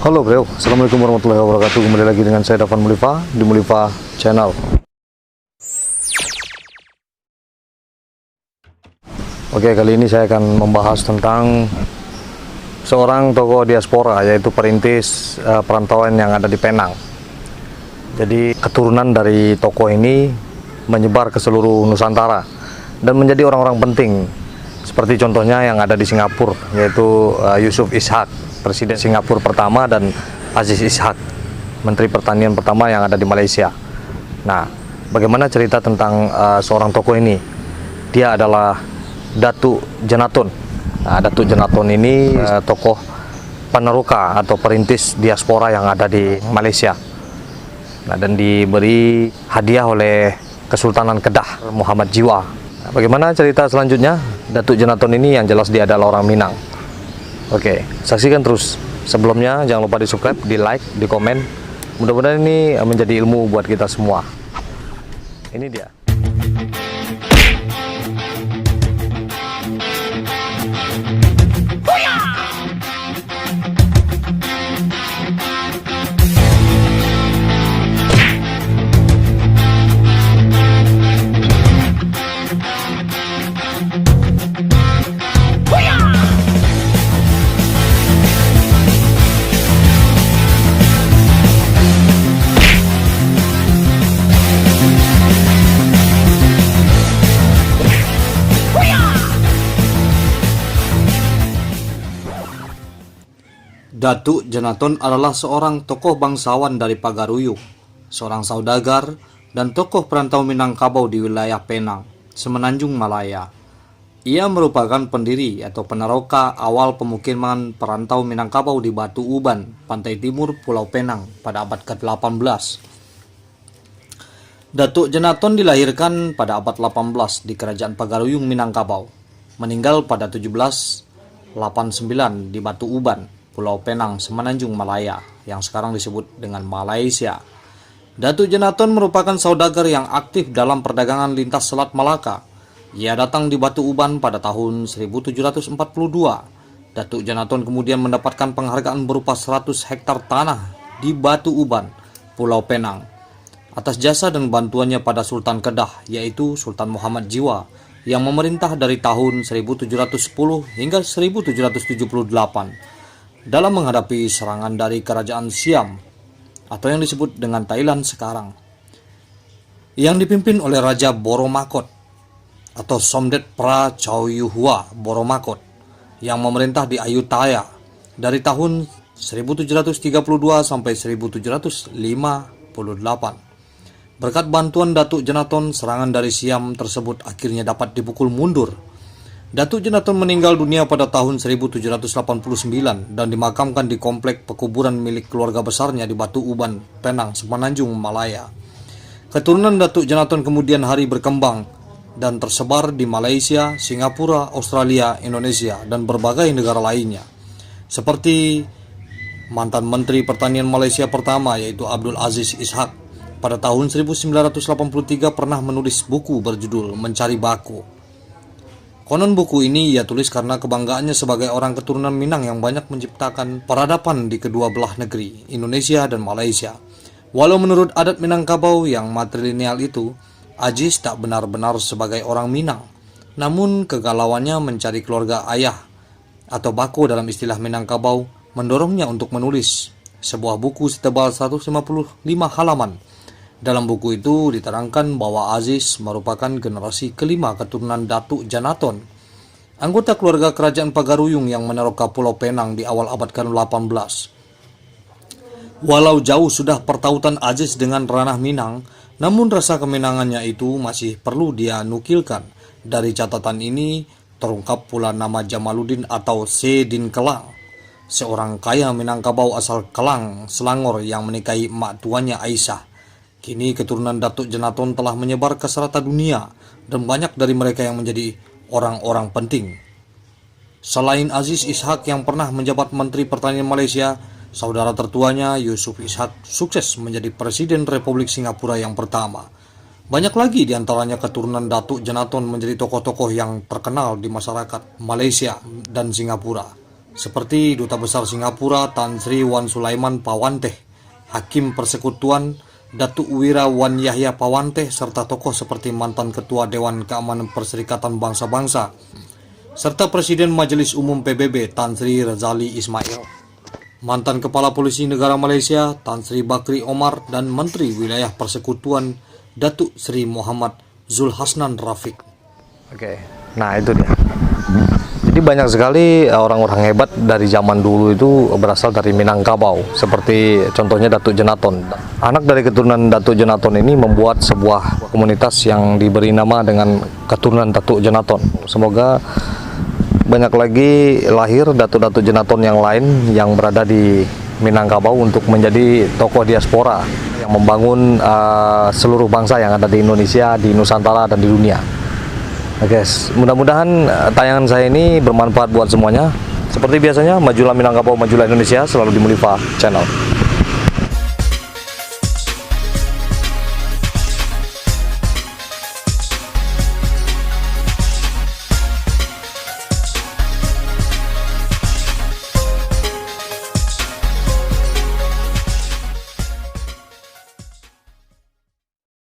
Halo bro, Assalamualaikum warahmatullahi wabarakatuh. Kembali lagi dengan saya Dafan Mulifa di Mulifa Channel. Oke, kali ini saya akan membahas tentang seorang tokoh diaspora, yaitu perintis perantauan yang ada di Penang. Jadi keturunan dari tokoh ini menyebar ke seluruh Nusantara dan menjadi orang-orang penting, seperti contohnya yang ada di Singapura, yaitu Yusof Ishak, Presiden Singapura pertama, dan Aziz Ishak, Menteri Pertanian pertama yang ada di Malaysia. Nah, bagaimana cerita tentang seorang tokoh ini? Dia adalah Datuk Jeanatun. Nah, Datuk Jeanatun ini tokoh peneroka atau perintis diaspora yang ada di Malaysia. Nah, dan diberi hadiah oleh Kesultanan Kedah Muhammad Jiwa. Nah, bagaimana cerita selanjutnya? Datuk Jeanatun ini yang jelas dia adalah orang Minang. Oke, saksikan terus. Sebelumnya jangan lupa di subscribe, di like, di komen. Mudah-mudahan ini menjadi ilmu buat kita semua. Ini dia. Datuk Jeanatun adalah seorang tokoh bangsawan dari Pagaruyung, seorang saudagar dan tokoh perantau Minangkabau di wilayah Penang, Semenanjung Malaya. Ia merupakan pendiri atau peneroka awal pemukiman perantau Minangkabau di Batu Uban, pantai timur Pulau Penang pada abad ke-18. Datuk Jeanatun dilahirkan pada abad 18 di Kerajaan Pagaruyung, Minangkabau, meninggal pada 1789 di Batu Uban, Pulau Penang, Semenanjung Malaya, yang sekarang disebut dengan Malaysia. Datuk Jeanatun merupakan saudagar yang aktif dalam perdagangan lintas Selat Malaka. Ia datang di Batu Uban pada tahun 1742. Datuk Jeanatun kemudian mendapatkan penghargaan berupa 100 hektar tanah di Batu Uban, Pulau Penang, atas jasa dan bantuannya pada Sultan Kedah, yaitu Sultan Muhammad Jiwa, yang memerintah dari tahun 1710 hingga 1778. dalam menghadapi serangan dari kerajaan Siam atau yang disebut dengan Thailand sekarang, yang dipimpin oleh Raja Boromakot atau Somdet Pra Chowiyuhua Boromakot, yang memerintah di Ayutthaya dari tahun 1732 sampai 1758. Berkat bantuan Datuk Jeanatun, serangan dari Siam tersebut akhirnya dapat dipukul mundur. Datuk Jeanatun meninggal dunia pada tahun 1789 dan dimakamkan di komplek pekuburan milik keluarga besarnya di Batu Uban, Penang, Semenanjung Malaya. Keturunan Datuk Jeanatun kemudian hari berkembang dan tersebar di Malaysia, Singapura, Australia, Indonesia, dan berbagai negara lainnya. Seperti mantan Menteri Pertanian Malaysia pertama, yaitu Abdul Aziz Ishak, pada tahun 1983 pernah menulis buku berjudul Mencari Baku. Konon buku ini ia tulis karena kebanggaannya sebagai orang keturunan Minang yang banyak menciptakan peradaban di kedua belah negeri, Indonesia dan Malaysia. Walau menurut adat Minangkabau yang matrilineal itu, Aziz tak benar-benar sebagai orang Minang. Namun kegalauannya mencari keluarga ayah atau bako dalam istilah Minangkabau mendorongnya untuk menulis sebuah buku setebal 155 halaman. Dalam buku itu diterangkan bahwa Aziz merupakan generasi kelima keturunan Datuk Jeanatun, anggota keluarga kerajaan Pagaruyung yang meneroka Pulau Penang di awal abad ke-18. Walau jauh sudah pertautan Aziz dengan ranah Minang, namun rasa keminangannya itu masih perlu dia nukilkan. Dari catatan ini terungkap pula nama Jamaluddin atau Sedin Kelang, seorang kaya Minangkabau asal Kelang, Selangor yang menikahi emak tuanya Aisyah. Kini keturunan Datuk Jeanatun telah menyebar ke serata dunia dan banyak dari mereka yang menjadi orang-orang penting. Selain Aziz Ishak yang pernah menjabat Menteri Pertanian Malaysia, saudara tertuanya Yusof Ishak sukses menjadi Presiden Republik Singapura yang pertama. Banyak lagi diantaranya keturunan Datuk Jeanatun menjadi tokoh-tokoh yang terkenal di masyarakat Malaysia dan Singapura. seperti Duta Besar Singapura Tan Sri Wan Sulaiman Pawanteh, Hakim Persekutuan Datuk Wira Wan Yahya Pawanteh, serta tokoh seperti mantan Ketua Dewan Keamanan Perserikatan Bangsa-Bangsa, serta Presiden Majelis Umum PBB Tan Sri Razali Ismail, mantan Kepala Polisi Negara Malaysia Tan Sri Bakri Omar, dan Menteri Wilayah Persekutuan Datuk Sri Muhammad Zulhasnan Rafiq. Oke, nah itu dia. Jadi banyak sekali orang-orang hebat dari zaman dulu itu berasal dari Minangkabau, seperti contohnya Datuk Jenaton. Anak dari keturunan Datuk Jenaton ini membuat sebuah komunitas yang diberi nama dengan keturunan Datuk Jenaton. Semoga banyak lagi lahir Datuk-Datuk Jenaton yang lain yang berada di Minangkabau untuk menjadi tokoh diaspora yang membangun seluruh bangsa yang ada di Indonesia, di Nusantara, dan di dunia. Oke, mudah-mudahan tayangan saya ini bermanfaat buat semuanya. Seperti biasanya, majulah Minangkabau, majulah Indonesia, selalu di Mulifa Channel.